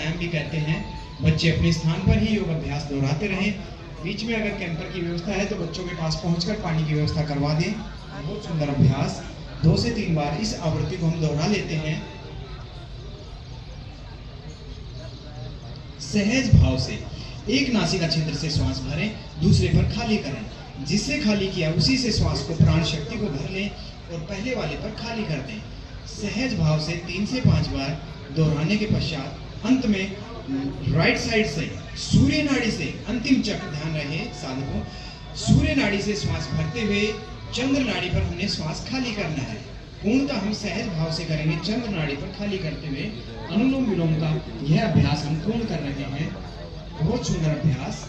प्राणायाम भी कहते हैं। बच्चे अपने स्थान पर ही योग अभ्यास दोहराते रहें। बीच में अगर कैंपर की व्यवस्था है तो बच्चों के पास पहुंचकर पानी की व्यवस्था करवा दें। बहुत सुंदर अभ्यास 2 से 3 बार इस आवृत्ति को हम दोहरा लेते हैं। सहज भाव से एक नासिका छिद्र से श्वास भरें, दूसरे पर खाली करें। जिससे खाली किया उसी से श्वास को प्राण शक्ति को भर लें और पहले वाले पर खाली कर दें। सहज भाव से 3 से 5 बार दोहराने के पश्चात अंत में राइट साइड से सूर्य नाड़ी से अंतिम चक्र, ध्यान रहे साधकों, सूर्य नाड़ी से श्वास भरते हुए चंद्र नाड़ी पर हमने श्वास खाली करना है। पूर्णतः हम सहज भाव से करेंगे। चंद्र नाड़ी पर खाली करते हुए अनुलोम विलोम का यह अभ्यास हम पूर्ण कर रहे हैं। बहुत सुंदर अभ्यास।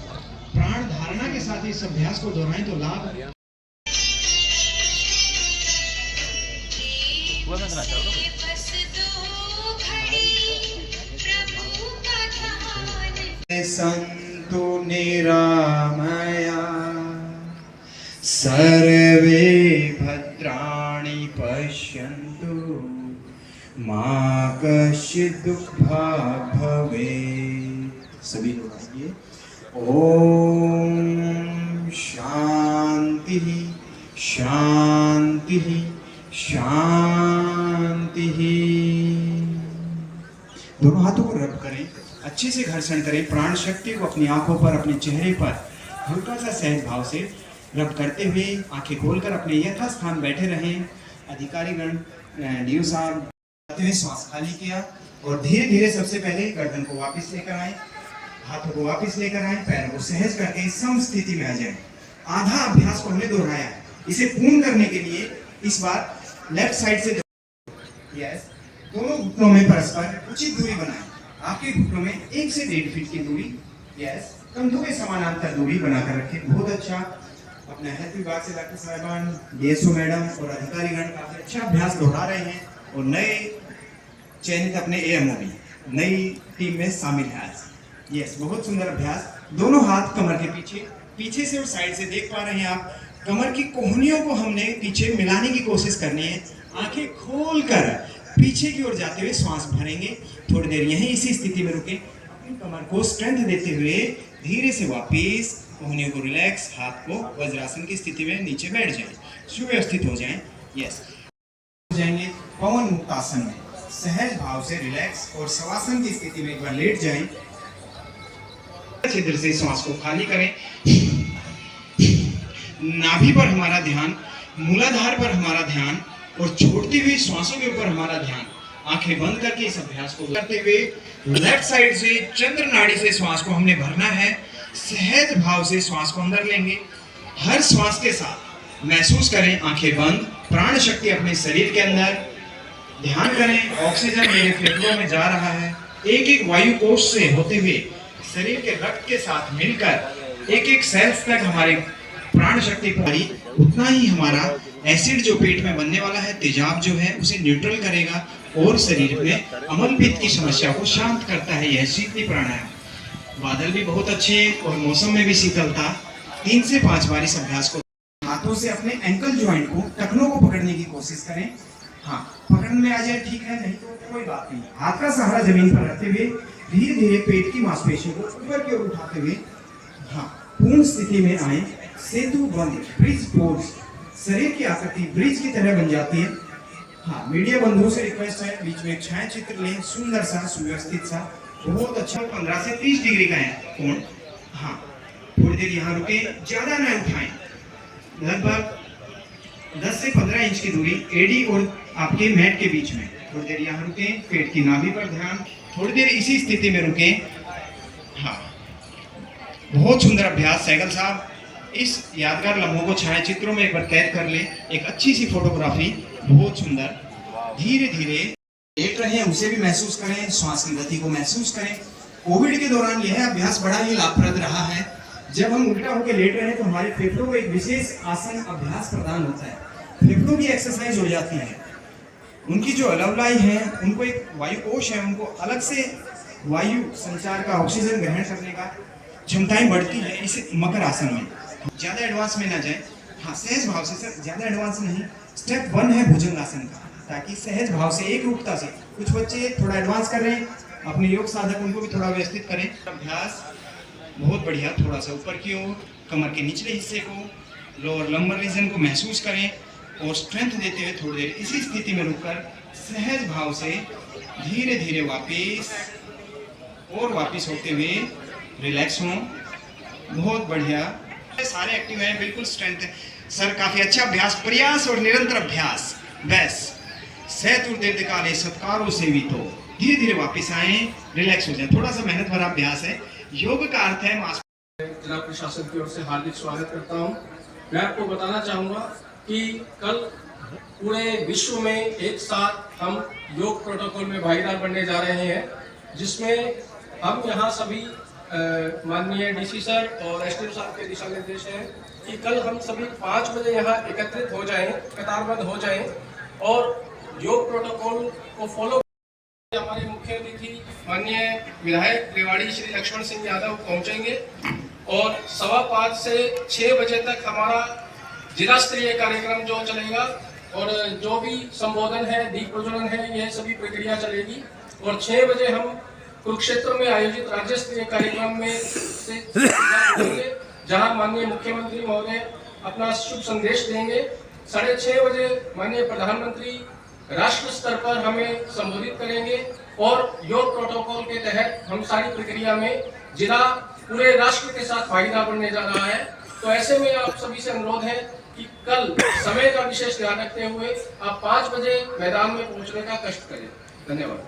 प्राण धारणा के साथ इस अभ्यास को दोहराएं तो लाभ। संतु निरामया सर्वे भद्राणि पश्यन्तु मा कश्चित् दुःखभाग् भवेत्। सभी लोग आइए। ओम शांति शांति शांति। दोनों हाथों को रब करें, अच्छे से घर्षण करें। प्राण शक्ति को अपनी आंखों पर, अपने चेहरे पर हल्का सा सहज भाव से रब करते हुए आंखें खोलकर अपने यथास्थान बैठे रहें। अधिकारीगण डीओ साहब करते हुए श्वास खाली किया और धीरे धीरे सबसे पहले गर्दन को वापस लेकर आए, हाथों को वापस लेकर आए, पैरों को सहज करके सम स्थिति में आ जाए। आधा अभ्यास को हमने दोहराया है। इसे पूर्ण करने के लिए इस बार लेफ्ट साइड से यस, दोनों घुटनों में परस्पर उचित दूरी बनाएं। आपके घुटनों में 1 से 1.5 फीट की दूरी, यस, कंधों के समानांतर दूरी बनाकर रखें। बहुत अच्छा। अपने हेल्थ विभाग से डॉक्टर साहबान, डीएसओ मैडम और अधिकारीगण काफी अच्छा अभ्यास दोहरा रहे हैं और नए चयनित अपने एएमओ भी नई टीम में शामिल है आज। यस, बहुत सुंदर अभ्यास। दोनों हाथ कमर के पीछे, पीछे से और साइड से देख पा रहे हैं आप। कमर की कोहनियों को हमने पीछे मिलाने की कोशिश करनी है। आंखें खोलकर पीछे की ओर जाते हुए श्वास भरेंगे। थोड़ी देर यहीं इसी स्थिति में रुके। अपनी कमर को स्ट्रेंथ देते हुए धीरे से वापस कोहनियों को रिलैक्स, हाथ को वज्रासन की स्थिति में नीचे बैठ जाएं, सुव्यवस्थित हो जाएं। यस, हो जाएंगे पवन मुक्त आसन में। सहज भाव से रिलैक्स और शवासन की स्थिति में एक बार लेट जाएं। छिद्र से श्वास को खाली करें। नाभि पर हमारा ध्यान, मूलाधार पर हमारा ध्यान और छोड़ती हुई श्वासों के ऊपर हमारा ध्यान। आंखें बंद करके इस अभ्यास को करते हुए लेफ्ट साइड से चंद्र नाड़ी से श्वास को हमने भरना है। सहज भाव से श्वास को अंदर लेंगे। हर श्वास के साथ महसूस करें, आंखें बंद, प्राण शक्ति अपने शरीर के अंदर। ध्यान करें ऑक्सीजन मेरे फेफड़ों में जा रहा है। एक एक वायु कोश से होते हुए शरीर के रक्त के साथ मिलकर एक एक सेल्स तक हमारे प्राण शक्ति पहुंची। उतना ही हमारा एसिड जो पेट में बनने वाला है, तेजाब जो है, उसे न्यूट्रल करेगा और शरीर में अम्ल पित्त की समस्या को शांत करता है। यह शीतली प्राणायाम। बादल भी बहुत अच्छे और मौसम में भी शीतलता। 3 से 5 बार इस अभ्यास को हाथों से अपने एंकल जॉइंट को, टखनों को पकड़ने की कोशिश करें। हाँ, पकड़ने में आ जाए ठीक है, नहीं तो कोई बात नहीं। हाथ का सहारा जमीन पर रखते हुए धीरे धीरे पेट की मांसपेशियों को ऊपर की ओर उठाते हुए हाँ, पूर्ण स्थिति में आए। सेतु बंद, ब्रिज पोज। शरीर की आकृति ब्रिज की तरह बन जाती है। हाँ, मीडिया बंधुओं से रिक्वेस्ट है, बीच में एक छाया चित्र लें, सुंदर सा, सुव्यवस्थित सा। बहुत अच्छा। 15 से 30 डिग्री का है कोण। हाँ, थोड़ी देर यहाँ रुके, ज्यादा न उठाएं। लगभग 10 से 15 इंच की दूरी एडी और आपके मैट के बीच में। थोड़ी देर यहाँ रुके, पेट की नाभि पर ध्यान। थोड़ी देर इसी स्थिति में रुके। हाँ, बहुत सुंदर अभ्यास। सैगल साहब, इस यादगार लम्हों को छाया चित्रों में एक बार कैद कर ले। एक अच्छी सी फोटोग्राफी, बहुत सुंदर। धीरे धीरे लेट रहे हैं, उसे भी महसूस करें, श्वास की गति को महसूस करें। कोविड के दौरान यह अभ्यास बड़ा ही लाभप्रद रहा है। जब हम उल्टा होकर लेट रहे हैं तो हमारे फेफड़ों को एक विशेष आसन अभ्यास प्रदान होता है। फेफड़ों की एक्सरसाइज हो जाती है। उनकी जो अलवलाई है, उनको एक वायु कोश है, उनको अलग से वायु संचार का, ऑक्सीजन ग्रहण करने का क्षमताएं बढ़ती है इस मकर आसन में। ज्यादा एडवांस में ना जाए। हाँ, सहज भाव से, सर ज्यादा एडवांस नहीं। स्टेप 1 है भुजंगासन का, ताकि सहज भाव से, एक रूपता से। कुछ बच्चे थोड़ा एडवांस कर रहे हैं, अपने योग साधक उनको भी थोड़ा व्यवस्थित करें। अभ्यास बहुत बढ़िया, थोड़ा सा ऊपर की ओर कमर के निचले हिस्से को, लोअर लंबर रीजन को महसूस करें और स्ट्रेंथ देते हुए थोड़ी देर इसी स्थिति में रुककर सहज भाव से धीरे धीरे वापस होते हुए रिलैक्स हों। बहुत बढ़िया, सारे एक्टिव हैं, बिल्कुल स्ट्रेंथ है सर, काफी अच्छा अभ्यास, प्रयास और निरंतर अभ्यास। बस सहतुर्दीर्घ काले सत्कारों से भी तो धीरे धीरे वापस आए, रिलैक्स हो जाए। थोड़ा सा मेहनत भरा अभ्यास है। योग का अर्थ है जिला प्रशासन की ओर से हार्दिक स्वागत करता हूं। मैं आपको बताना चाहूँगा कि कल पूरे विश्व में एक साथ हम योग प्रोटोकॉल में भागीदार बनने जा रहे हैं, जिसमें हम यहाँ सभी माननीय डीसी सर और एसडीएम साहब के दिशा निर्देश हैं कि कल हम सभी 5 बजे यहाँ एकत्रित हो जाएं, कतारबद्ध हो जाएं और योग प्रोटोकॉल को फॉलो। हमारे मुख्य अतिथि माननीय विधायक रेवाड़ी श्री लक्ष्मण सिंह यादव पहुंचेंगे और 5:15 से 6 बजे तक हमारा जिला स्तरीय कार्यक्रम जो चलेगा और जो भी संबोधन है, दीप प्रज्वलन है, यह सभी प्रक्रिया चलेगी। और 6 बजे हम कुरुक्षेत्र में आयोजित राज्य स्तरीय कार्यक्रम में से जहां माननीय मुख्यमंत्री महोदय अपना शुभ संदेश देंगे। 6:30 बजे माननीय प्रधानमंत्री राष्ट्र स्तर पर हमें संबोधित करेंगे और योग प्रोटोकॉल के तहत हम सारी प्रक्रिया में जिला पूरे राष्ट्र के साथ भागीदार बनने जा रहा है। तो ऐसे में आप सभी से अनुरोध है कि कल समय का विशेष ध्यान रखते हुए आप 5 बजे मैदान में पहुंचने का कष्ट करें। धन्यवाद।